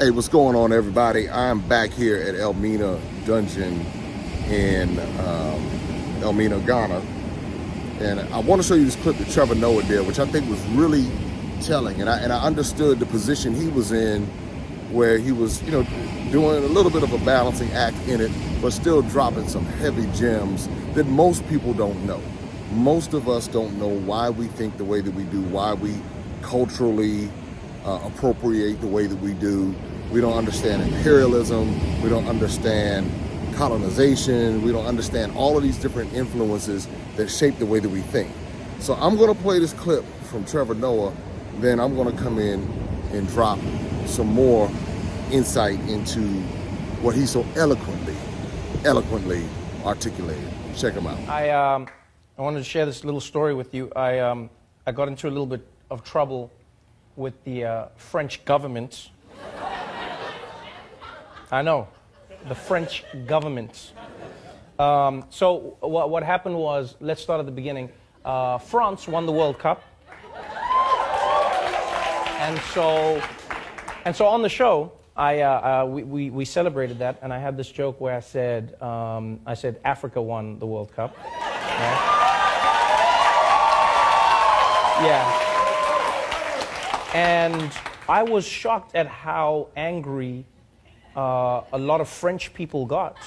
Hey, what's going on, everybody? I'm back here at Elmina Dungeon in Elmina, Ghana. And I want to show you this clip that Trevor Noah did, which I think was really telling. And I understood the position he was in, where he was, doing a little bit of a balancing act in it, but still dropping some heavy gems that most people don't know. Most of us don't know why we think the way that we do, why we culturally appropriate the way that we do. We don't understand imperialism. We don't understand colonization. We don't understand all of these different influences that shape the way that we think. So I'm going to play this clip from Trevor Noah, then I'm going to come in and drop some more insight into what he so eloquently articulated. Check him out. I wanted to share this little story with you. I got into a little bit of trouble with the French government. I know, the French government. So what happened was, let's start at the beginning. France won the World Cup. And so on the show, we celebrated that, and I had this joke where I said Africa won the World Cup. Right? Yeah. And I was shocked at how angry a lot of French people got.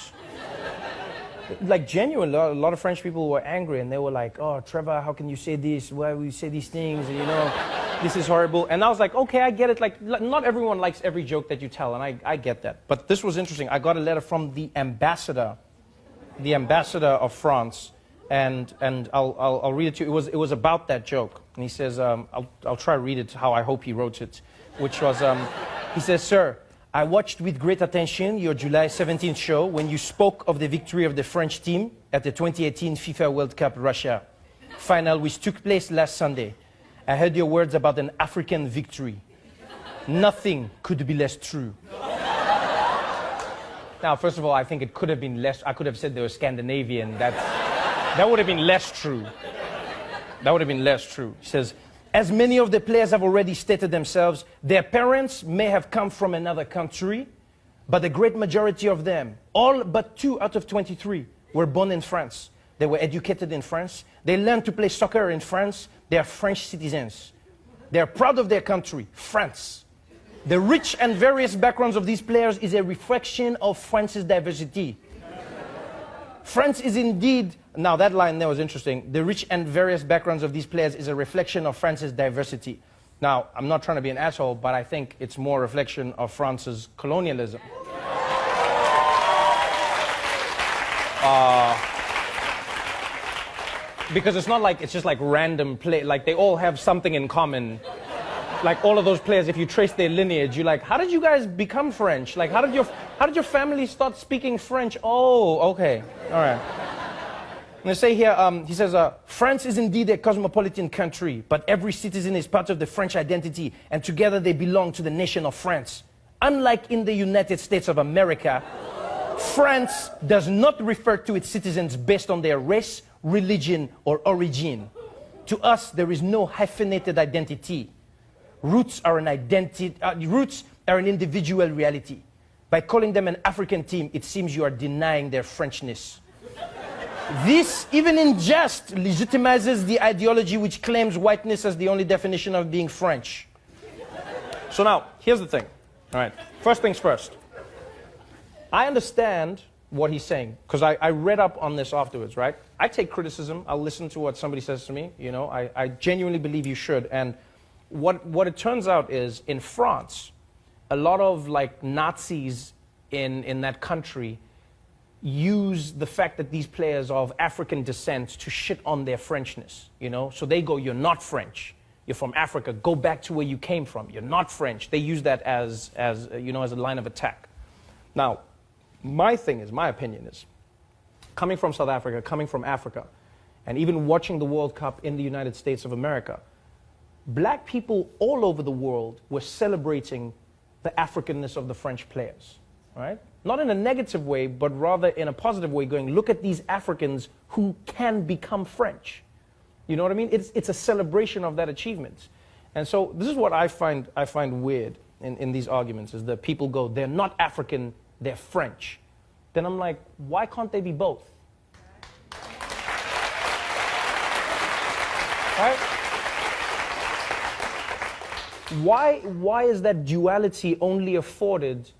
Like, genuinely, a lot of French people were angry, and they were like, "Oh, Trevor, how can you say this? Why will you say these things? And, this is horrible." And I was like, okay, I get it. Like, not everyone likes every joke that you tell, and I get that. But this was interesting. I got a letter from the ambassador of France, and I'll read it to you. It was about that joke, and he says, I'll try to read it how I hope he wrote it, which was, he says, "Sir, I watched with great attention your July 17th show when you spoke of the victory of the French team at the 2018 FIFA World Cup Russia final, which took place last Sunday. I heard your words about an African victory. Nothing could be less true." Now, first of all, I think it could have been less. I could have said they were Scandinavian. That would have been less true. That would have been less true. He says, "As many of the players have already stated themselves, their parents may have come from another country, but the great majority of them, all but 2 out of 23, were born in France. They were educated in France. They learned to play soccer in France. They are French citizens. They are proud of their country, France. The rich and various backgrounds of these players is a reflection of France's diversity. France is indeed," now that line there was interesting, "the rich and various backgrounds of these players is a reflection of France's diversity." Now, I'm not trying to be an asshole, but I think it's more a reflection of France's colonialism. Because it's not like it's just like random play, like they all have something in common. Like all of those players, if you trace their lineage, you're like, how did you guys become French? Like, how did your family start speaking French? Oh, okay, all right. And they say here, he says, "France is indeed a cosmopolitan country, but every citizen is part of the French identity, and together they belong to the nation of France. Unlike in the United States of America, France does not refer to its citizens based on their race, religion, or origin. To us, there is no hyphenated identity. Roots are an individual reality. By calling them an African team, it seems you are denying their Frenchness. This, even in jest, legitimizes the ideology which claims whiteness as the only definition of being French." So now, here's the thing. All right, first things first. I understand what he's saying, because I read up on this afterwards, right? I take criticism. I'll listen to what somebody says to me. I genuinely believe you should. And what it turns out is, in France, a lot of Nazis in that country use the fact that these players are of African descent to shit on their Frenchness, So they go, "You're not French. You're from Africa. Go back to where you came from. You're not French." They use that as a line of attack. Now, my opinion is, coming from South Africa, coming from Africa, and even watching the World Cup in the United States of America, black people all over the world were celebrating the Africanness of the French players, right? Not in a negative way, but rather in a positive way, going, look at these Africans who can become French. You know what I mean? It's a celebration of that achievement. And so this is what I find weird. in these arguments is that people go, they're not African, they're French. Then I'm like, why can't they be both? Right? Why is that duality only afforded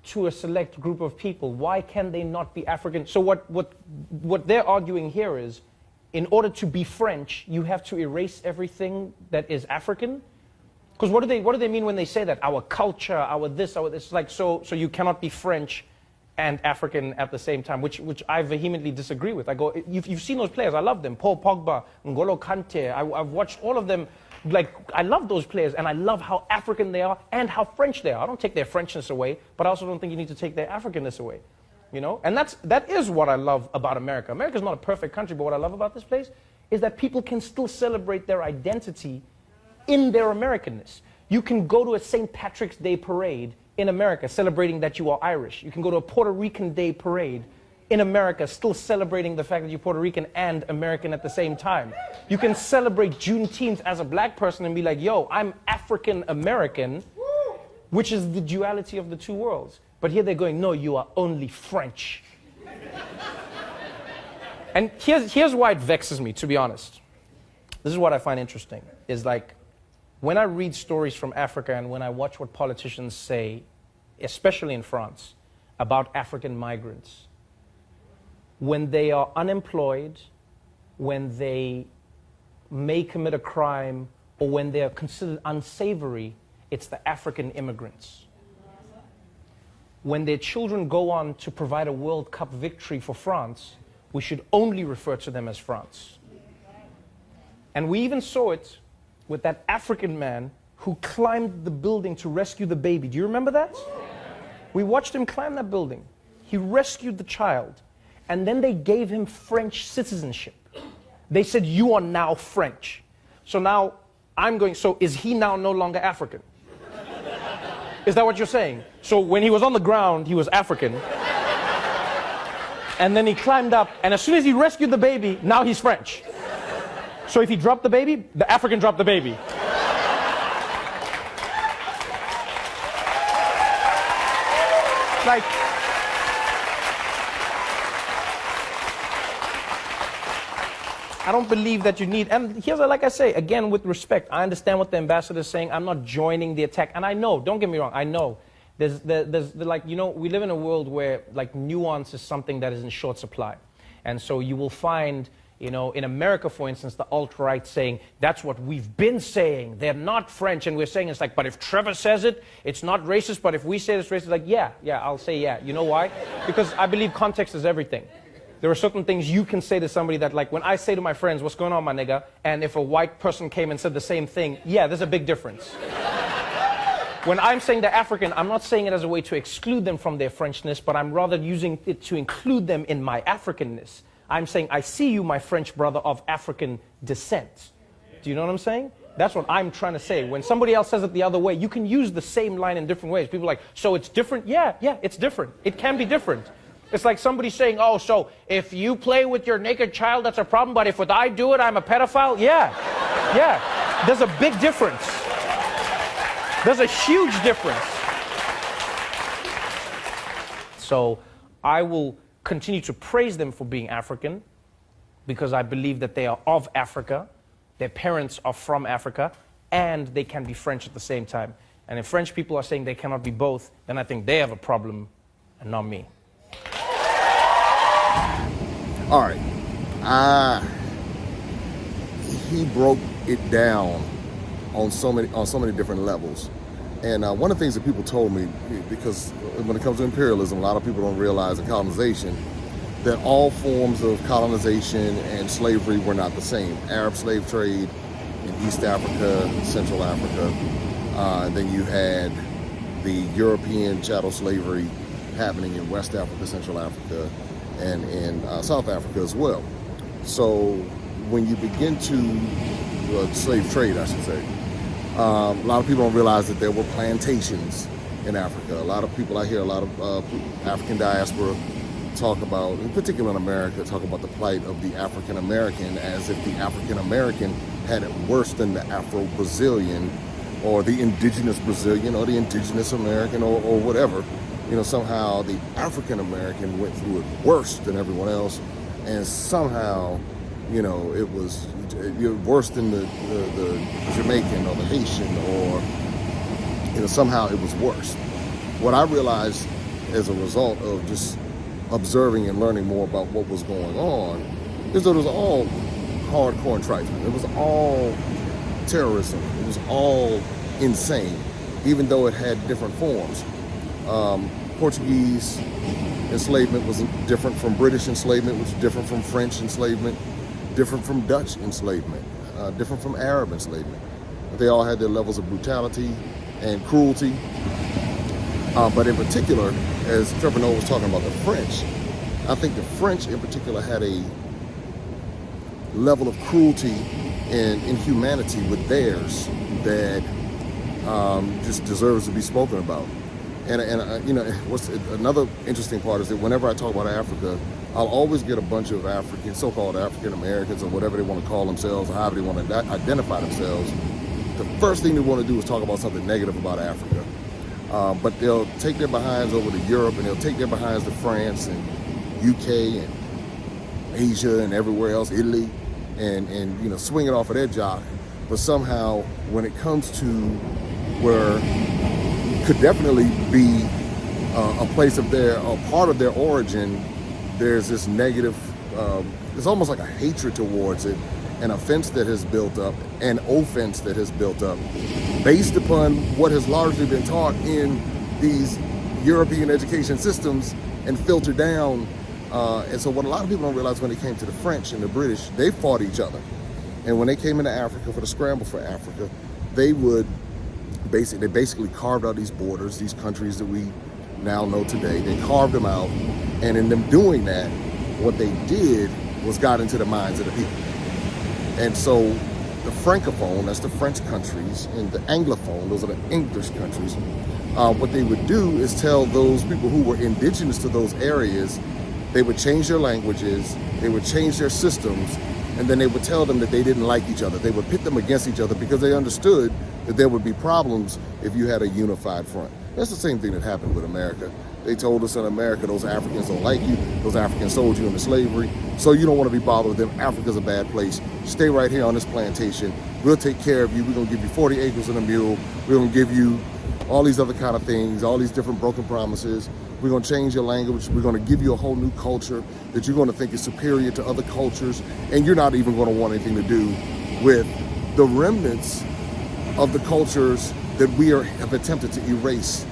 to a select group of people? Why can they not be African? So what they're arguing here is, in order to be French, you have to erase everything that is African? Because what do they mean when they say that? Our culture, our this, like, so you cannot be French and African at the same time, which I vehemently disagree with. I go, you've seen those players, I love them. Paul Pogba, N'Golo Kante, I've watched all of them. Like, I love those players, and I love how African they are and how French they are. I don't take their Frenchness away, but I also don't think you need to take their Africanness away. You know? And that is what I love about America. America's not a perfect country, but what I love about this place is that people can still celebrate their identity in their Americanness. You can go to a St. Patrick's Day parade in America celebrating that you are Irish. You can go to a Puerto Rican Day parade in America still celebrating the fact that you're Puerto Rican and American at the same time. You can celebrate Juneteenth as a black person and be like, yo, I'm African American, which is the duality of the two worlds. But here they're going, no, you are only French. And here's why it vexes me, to be honest. This is what I find interesting, is like, when I read stories from Africa and when I watch what politicians say, especially in France, about African migrants, when they are unemployed, when they may commit a crime, or when they are considered unsavory, it's the African immigrants. When their children go on to provide a World Cup victory for France, we should only refer to them as France. And we even saw it with that African man who climbed the building to rescue the baby. Do you remember that? We watched him climb that building. He rescued the child. And then they gave him French citizenship. They said, you are now French. So now I'm going, so is he now no longer African? Is that what you're saying? So when he was on the ground, he was African. And then he climbed up, and as soon as he rescued the baby, now he's French. So if he dropped the baby, the African dropped the baby. Like, I don't believe that you need, and here's, like I say, again, with respect, I understand what the ambassador is saying. I'm not joining the attack, and I know, don't get me wrong, I know. There's like, you know, we live in a world where, like, nuance is something that is in short supply. And so you will find, you know, in America, for instance, the alt-right saying, that's what we've been saying, they're not French, and we're saying, it's like, but if Trevor says it, it's not racist, but if we say it's racist, like, yeah, I'll say yeah. You know why? Because I believe context is everything. There are certain things you can say to somebody that, like, when I say to my friends, what's going on, my nigga? And if a white person came and said the same thing, yeah, there's a big difference. When I'm saying they're African, I'm not saying it as a way to exclude them from their Frenchness, but I'm rather using it to include them in my Africanness. I'm saying, I see you, my French brother of African descent. Do you know what I'm saying? That's what I'm trying to say. When somebody else says it the other way, you can use the same line in different ways. People are like, so it's different? Yeah, it's different. It can be different. It's like somebody saying, oh, so if you play with your naked child, that's a problem, but if I do it, I'm a pedophile? Yeah. There's a big difference. There's a huge difference. So I will continue to praise them for being African because I believe that they are of Africa, their parents are from Africa, and they can be French at the same time. And if French people are saying they cannot be both, then I think they have a problem and not me. All right. He broke it down on so many different levels. And one of the things that people told me, because when it comes to imperialism, a lot of people don't realize in colonization that all forms of colonization and slavery were not the same. Arab slave trade in East Africa, Central Africa. Then you had the European chattel slavery happening in West Africa, Central Africa, and in South Africa as well. So when you begin to, slave trade, I should say, a lot of people don't realize that there were plantations in Africa. A lot of people, I hear a lot of African diaspora talk about, in particular in America, talk about the plight of the African American as if the African American had it worse than the Afro-Brazilian or the indigenous Brazilian or the indigenous American or whatever. Somehow the African American went through it worse than everyone else, and somehow, it was worse than the Jamaican or the Haitian, or somehow it was worse. What I realized as a result of just observing and learning more about what was going on is that it was all hardcore and trifling. It was all terrorism. It was all insane, even though it had different forms. Portuguese enslavement was different from British enslavement, which was different from French enslavement, different from Dutch enslavement, different from Arab enslavement. They all had their levels of brutality and cruelty. But in particular, as Trevor Noah was talking about the French, I think the French in particular had a level of cruelty and inhumanity with theirs that just deserves to be spoken about. And what's another interesting part is that whenever I talk about Africa, I'll always get a bunch of so-called African Americans, or whatever they want to call themselves, or however they want to identify themselves. The first thing they want to do is talk about something negative about Africa. But they'll take their behinds over to Europe, and they'll take their behinds to France and UK and Asia and everywhere else, Italy, and swing it off of their jock. But somehow, when it comes to where could definitely be a place of a part of their origin, there's this negative, it's almost like a hatred towards it, an offense that has built up, an offense that has built up, based upon what has largely been taught in these European education systems and filtered down. And so what a lot of people don't realize, when it came to the French and the British, they fought each other. And when they came into Africa for the scramble for Africa, they basically carved out these borders, these countries that we now know today. They carved them out, and in them doing that, what they did was got into the minds of the people. And so the Francophone, that's the French countries, and the Anglophone, those are the English countries, what they would do is tell those people who were indigenous to those areas, they would change their languages, they would change their systems, and then they would tell them that they didn't like each other. They would pit them against each other because they understood that there would be problems if you had a unified front. That's the same thing that happened with America. They told us in America, those Africans don't like you, those Africans sold you into slavery, so you don't want to be bothered with them. Africa's a bad place. Stay right here on this plantation. We'll take care of you. We're going to give you 40 acres and a mule. We're going to give you all these other kind of things, all these different broken promises. We're going to change your language. We're going to give you a whole new culture that you're going to think is superior to other cultures, and you're not even going to want anything to do with the remnants of the cultures that we have attempted to erase.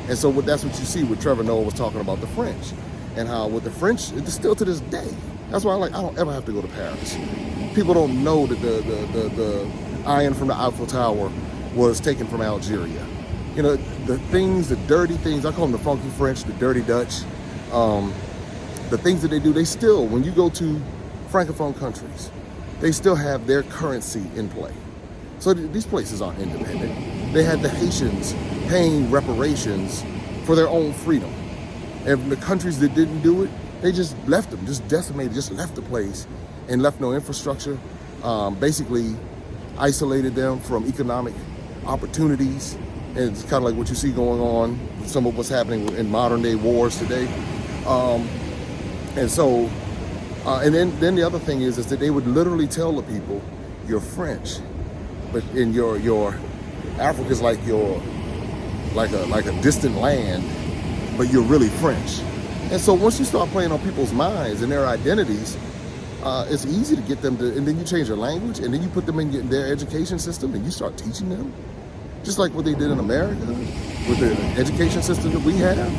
And so that's what you see what Trevor Noah was talking about the French, and how with the French, it's still to this day. That's why I don't ever have to go to Paris. People don't know that the iron from the Eiffel Tower was taken from Algeria. The things, the dirty things, I call them the funky French, the dirty Dutch, the things that they do, they still, when you go to Francophone countries, they still have their currency in play. So these places aren't independent. They had the Haitians paying reparations for their own freedom. And the countries that didn't do it, they just left them, just decimated, just left the place and left no infrastructure, basically isolated them from economic opportunities. And it's kind of like what you see going on, some of what's happening in modern day wars today. And so, and then the other thing is that they would literally tell the people, you're French, but in your Africa's like a distant land, but you're really French. And so once you start playing on people's minds and their identities, it's easy to get them to, and then you change their language, and then you put them in their education system, and you start teaching them, just like what they did in America with the education system that we have.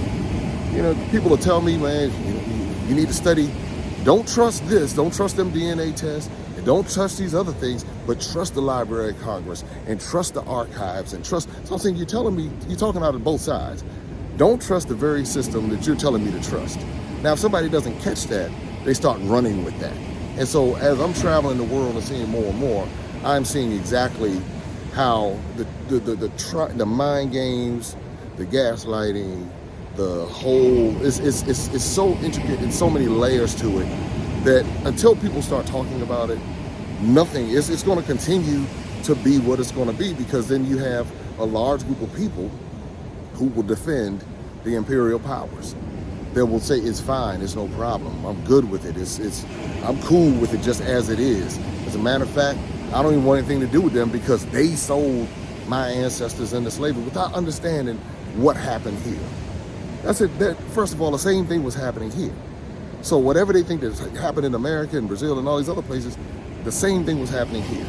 People will tell me, man, you need to study. Don't trust this. Don't trust them DNA tests. And don't trust these other things, but trust the Library of Congress and trust the archives and trust. So I'm saying, you're telling me, you're talking out of both sides. Don't trust the very system that you're telling me to trust. Now, if somebody doesn't catch that, they start running with that. And so as I'm traveling the world and seeing more and more, I'm seeing exactly how the mind games, the gaslighting, the whole, it's so intricate and so many layers to it that until people start talking about it, nothing, it's going to continue to be what it's going to be, because then you have a large group of people who will defend the imperial powers. They will say it's fine, it's no problem, I'm good with it, I'm cool with it just as it is. As a matter of fact, I don't even want anything to do with them because they sold my ancestors into slavery without understanding what happened here. That's it. First of all, the same thing was happening here. So whatever they think that happened in America and Brazil and all these other places, the same thing was happening here.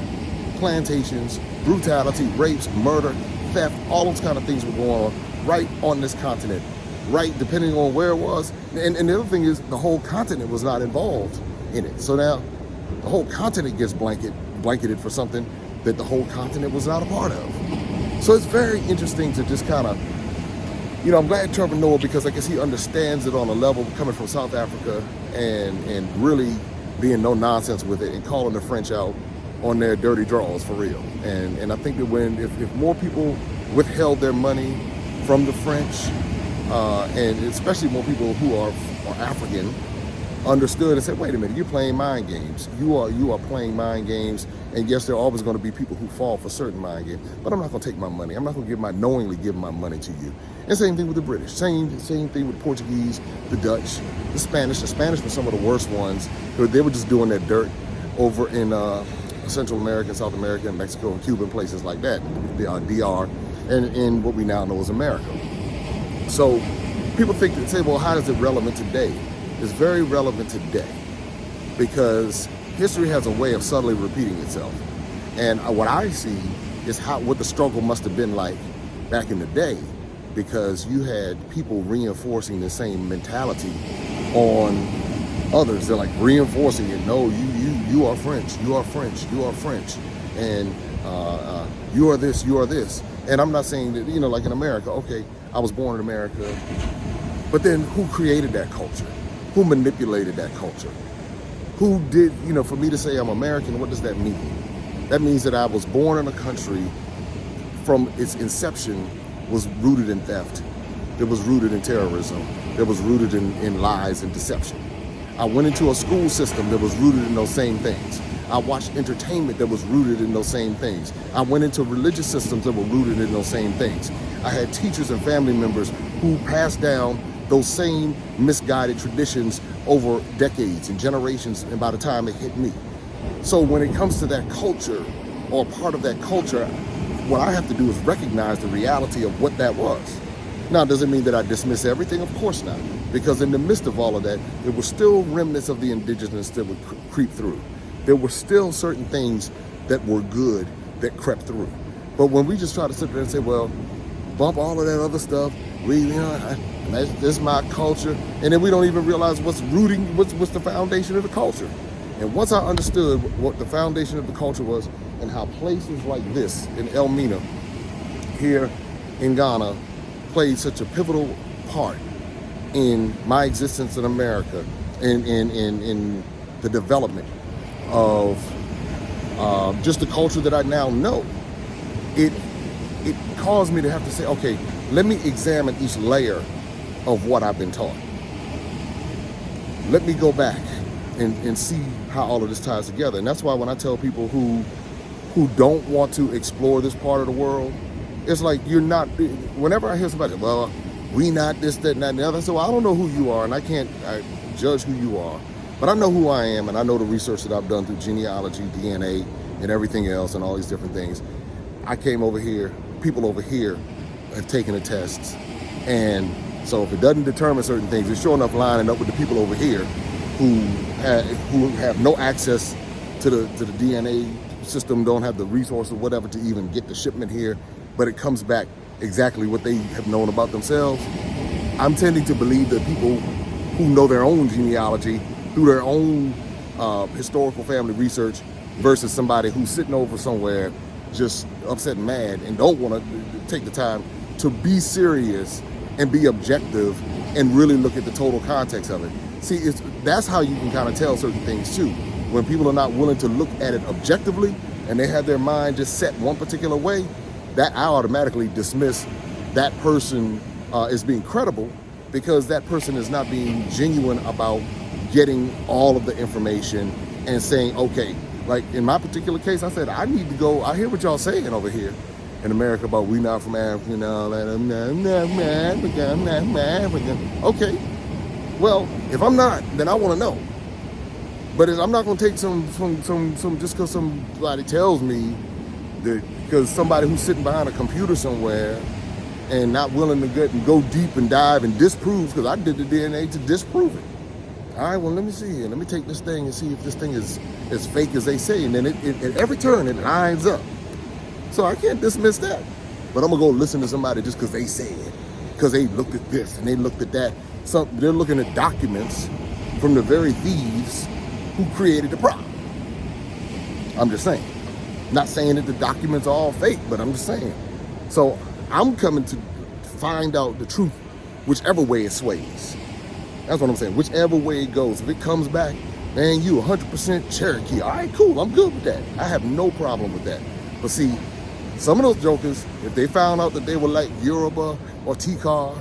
Plantations, brutality, rapes, murder, theft, all those kind of things were going on right on this continent, right, depending on where it was. And the other thing is the whole continent was not involved in it. So now the whole continent gets blanketed for something that the whole continent was not a part of. So it's very interesting to just kind of, you know, I'm glad Trevor Noah, because I guess he understands it on a level coming from South Africa and really being no nonsense with it and calling the French out on their dirty draws for real. And I think that if more people withheld their money from the French, and especially more people who are African, understood and said, wait a minute, you're playing mind games. You are playing mind games. And yes, there are always going to be people who fall for certain mind games, but I'm not going to take my money. I'm not going to knowingly give my money to you. And same thing with the British. Same thing with the Portuguese, the Dutch, the Spanish. The Spanish were some of the worst ones. They were just doing their dirt over in Central America, South America, and Mexico, and Cuba, and places like that, the DR, and in what we now know as America. So people say, well, how is it relevant today? It's very relevant today because history has a way of subtly repeating itself. And what I see is what the struggle must have been like back in the day, because you had people reinforcing the same mentality on others. They're like reinforcing it. No, you are French, you are French, you are French. And you are this, you are this. And I'm not saying that, you know, like in America, okay, I was born in America, but then who created that culture? Who manipulated that culture? Who did, you know, for me to say I'm American, what does that mean? That means that I was born in a country from its inception was rooted in theft, that was rooted in terrorism, that was rooted in lies and deception. I went into a school system that was rooted in those same things. I watched entertainment that was rooted in those same things. I went into religious systems that were rooted in those same things. I had teachers and family members who passed down those same misguided traditions over decades and generations, and by the time it hit me. So when it comes to that culture, or part of that culture, what I have to do is recognize the reality of what that was. Now, does it mean that I dismiss everything? Of course not. Because in the midst of all of that, there were still remnants of the indigenous that would creep through. There were still certain things that were good that crept through. But when we just try to sit there and say, well, bump all of that other stuff, this is my culture, and then we don't even realize what's the foundation of the culture. And once I understood what the foundation of the culture was and how places like this in Elmina, here in Ghana, played such a pivotal part in my existence in America, in the development of just the culture that I now know, it caused me to have to say, okay, let me examine each layer of what I've been taught. Let me go back and see how all of this ties together. And that's why when I tell people who don't want to explore this part of the world, it's like you're not, whenever I hear somebody, well, we not this, that, and that, and the other, so I don't know who you are, and I can't judge who you are, but I know who I am, and I know the research that I've done through genealogy, DNA, and everything else, and all these different things. I came over here, people over here have taken the tests, and so if it doesn't determine certain things, it's sure enough lining up with the people over here who have no access to the DNA system, don't have the resources, whatever, to even get the shipment here, but it comes back exactly what they have known about themselves. I'm tending to believe that people who know their own genealogy through their own historical family research versus somebody who's sitting over somewhere just upset and mad and don't want to take the time to be serious and be objective and really look at the total context of it. See, that's how you can kind of tell certain things too. When people are not willing to look at it objectively and they have their mind just set one particular way, that I automatically dismiss that person as being credible, because that person is not being genuine about getting all of the information and saying, okay, like in my particular case, I said, I need to go, I hear what y'all saying over here, in America about we not from Africa and all that. I'm not from Africa, I'm not from Africa. Okay, well, if I'm not, then I want to know. But I'm not going to take some just because somebody tells me that, because somebody who's sitting behind a computer somewhere and not willing to go deep and dive and disprove, because I did the DNA to disprove it. All right, well, let me see here. Let me take this thing and see if this thing is as fake as they say. And then at every turn, it lines up. So I can't dismiss that. But I'm going to go listen to somebody just because they say it, because they looked at this and they looked at that. So they're looking at documents from the very thieves who created the problem. I'm just saying. Not saying that the documents are all fake, but I'm just saying. So I'm coming to find out the truth, whichever way it sways. That's what I'm saying. Whichever way it goes. If it comes back, man, you 100% Cherokee. All right, cool. I'm good with that. I have no problem with that. But see, some of those jokers, if they found out that they were like Yoruba or Tikar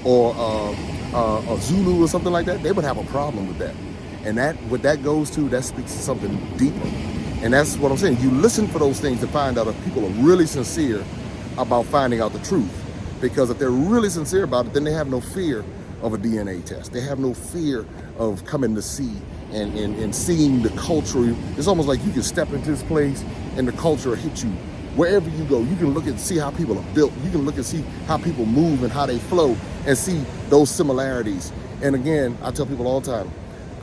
or Zulu or something like that, they would have a problem with that. And what that goes to, that speaks to something deeper. And that's what I'm saying. You listen for those things to find out if people are really sincere about finding out the truth. Because if they're really sincere about it, then they have no fear of a DNA test. They have no fear of coming to see and seeing the culture. It's almost like you can step into this place and the culture will hit you. Wherever you go, you can look and see how people are built. You can look and see how people move and how they flow and see those similarities. And again, I tell people all the time,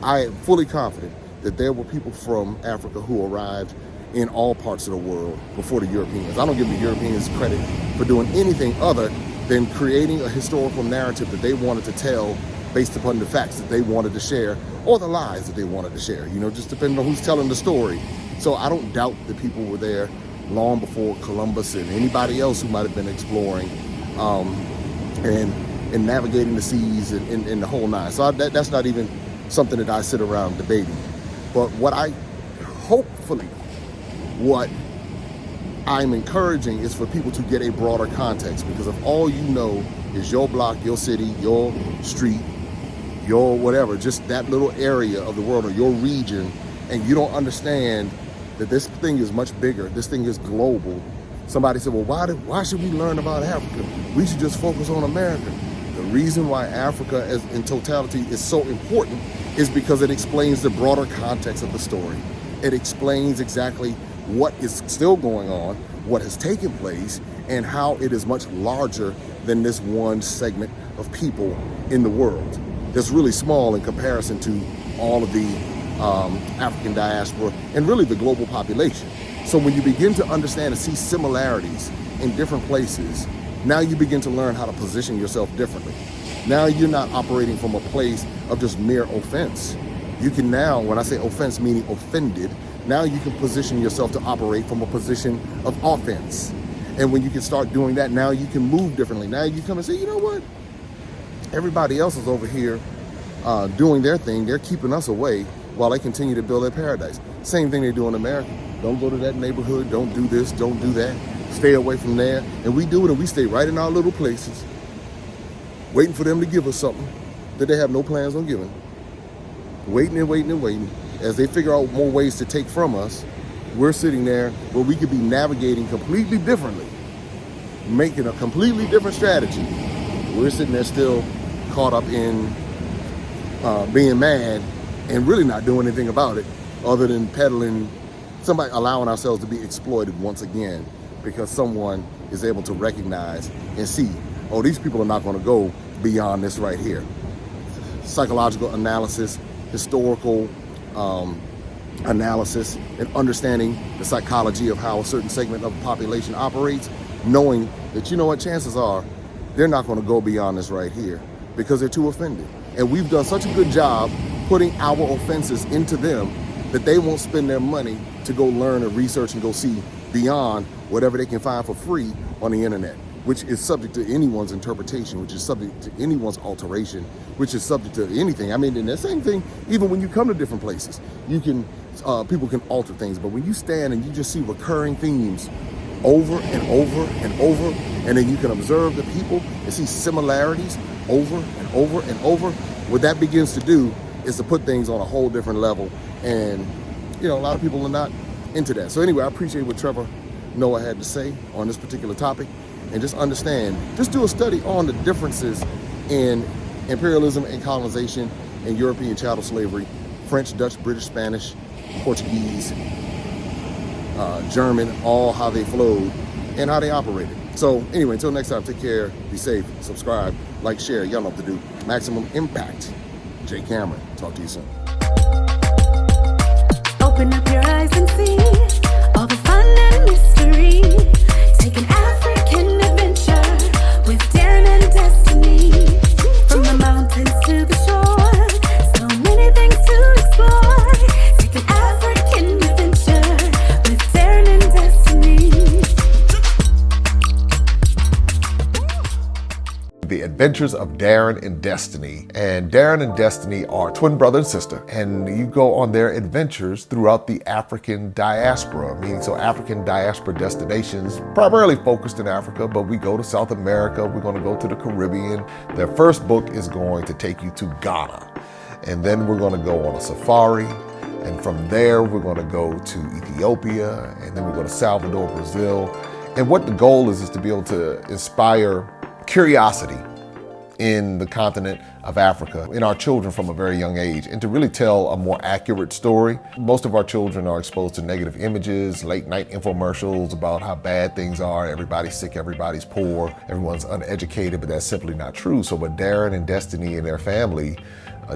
I am fully confident that there were people from Africa who arrived in all parts of the world before the Europeans. I don't give the Europeans credit for doing anything other than creating a historical narrative that they wanted to tell based upon the facts that they wanted to share or the lies that they wanted to share, just depending on who's telling the story. So I don't doubt that people were there long before Columbus and anybody else who might have been exploring and navigating the seas and the whole nine. So that's not even something that I sit around debating. But what I'm encouraging is for people to get a broader context, because if all you know is your block, your city, your street, your whatever, just that little area of the world or your region, and you don't understand that this thing is much bigger, this thing is global. Somebody said, well, why should we learn about Africa? We should just focus on America. The reason why Africa in totality is so important is because it explains the broader context of the story. It explains exactly what is still going on, what has taken place, and how it is much larger than this one segment of people in the world. That's really small in comparison to all of the African diaspora and really the global population. So when you begin to understand and see similarities in different places, now you begin to learn how to position yourself differently. Now you're not operating from a place of just mere offense. You can now, when I say offense meaning offended, now you can position yourself to operate from a position of offense. And when you can start doing that, now you can move differently. Now you come and say, you know what? Everybody else is over here doing their thing. They're keeping us away while they continue to build their paradise. Same thing they do in America. Don't go to that neighborhood. Don't do this. Don't do that. Stay away from there. And we do it, and we stay right in our little places, waiting for them to give us something that they have no plans on giving. Waiting and waiting and waiting. As they figure out more ways to take from us, we're sitting there where we could be navigating completely differently, making a completely different strategy. We're sitting there still caught up in being mad and really not doing anything about it other than peddling, somebody allowing ourselves to be exploited once again because someone is able to recognize and see, oh, these people are not going to go beyond this right here. Psychological analysis, historical analysis, and understanding the psychology of how a certain segment of the population operates, knowing that, you know what, chances are they're not going to go beyond this right here because they're too offended. And we've done such a good job putting our offenses into them that they won't spend their money to go learn and research and go see beyond whatever they can find for free on the internet, which is subject to anyone's interpretation, which is subject to anyone's alteration, which is subject to anything. I mean, and the same thing, even when you come to different places, you can, people can alter things, but when you stand and you just see recurring themes over and over and over, and then you can observe the people and see similarities over and over and over, what that begins to do is to put things on a whole different level. And, you know, a lot of people are not into that. So anyway, I appreciate what Trevor Noah had to say on this particular topic, and just understand, just do a study on the differences in imperialism and colonization and European chattel slavery, French, Dutch, British, Spanish, Portuguese, German, all how they flowed and how they operated. So anyway, until next time, take care, be safe, subscribe, like, share, y'all know what to do. Maximum impact. Jay Cameron, talk to you soon. Open up your eyes and see all the fun and mystery. Take an African adventure with Darren and Destiny. From the mountains to the shore, so many things to explore. Take an African adventure with Darren and Destiny. The Adventures of Darren and Destiny. And Darren and Destiny are twin brother and sister, and you go on their adventures throughout the African diaspora, meaning so African diaspora destinations, primarily focused in Africa, but we go to South America, we're going to go to the Caribbean. Their first book is going to take you to Ghana, and then we're going to go on a safari, and from there we're going to go to Ethiopia, and then we go to Salvador, Brazil. And what the goal is to be able to inspire curiosity in the continent of Africa, in our children from a very young age, and to really tell a more accurate story. Most of our children are exposed to negative images, late night infomercials about how bad things are, everybody's sick, everybody's poor, everyone's uneducated, but that's simply not true. So what Darren and Destiny and their family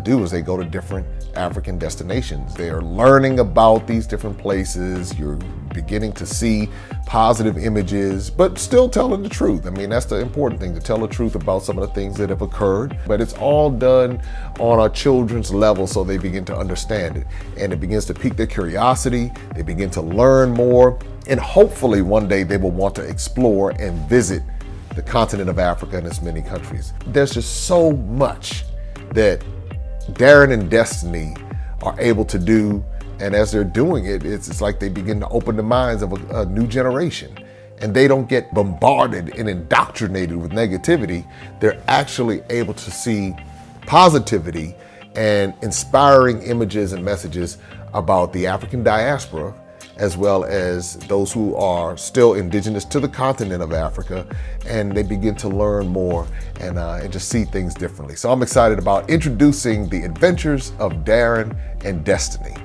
do is they go to different African destinations. They are learning about these different places. You're beginning to see positive images, but still telling the truth. I mean, that's the important thing, to tell the truth about some of the things that have occurred. But it's all done on our children's level so they begin to understand it. And it begins to pique their curiosity. They begin to learn more. And hopefully one day they will want to explore and visit the continent of Africa and its many countries. There's just so much that Darren and Destiny are able to do, and as they're doing it, it's like they begin to open the minds of a new generation, and they don't get bombarded and indoctrinated with negativity. They're actually able to see positivity and inspiring images and messages about the African diaspora, as well as those who are still indigenous to the continent of Africa, and they begin to learn more and just see things differently. So I'm excited about introducing the Adventures of Darren and Destiny.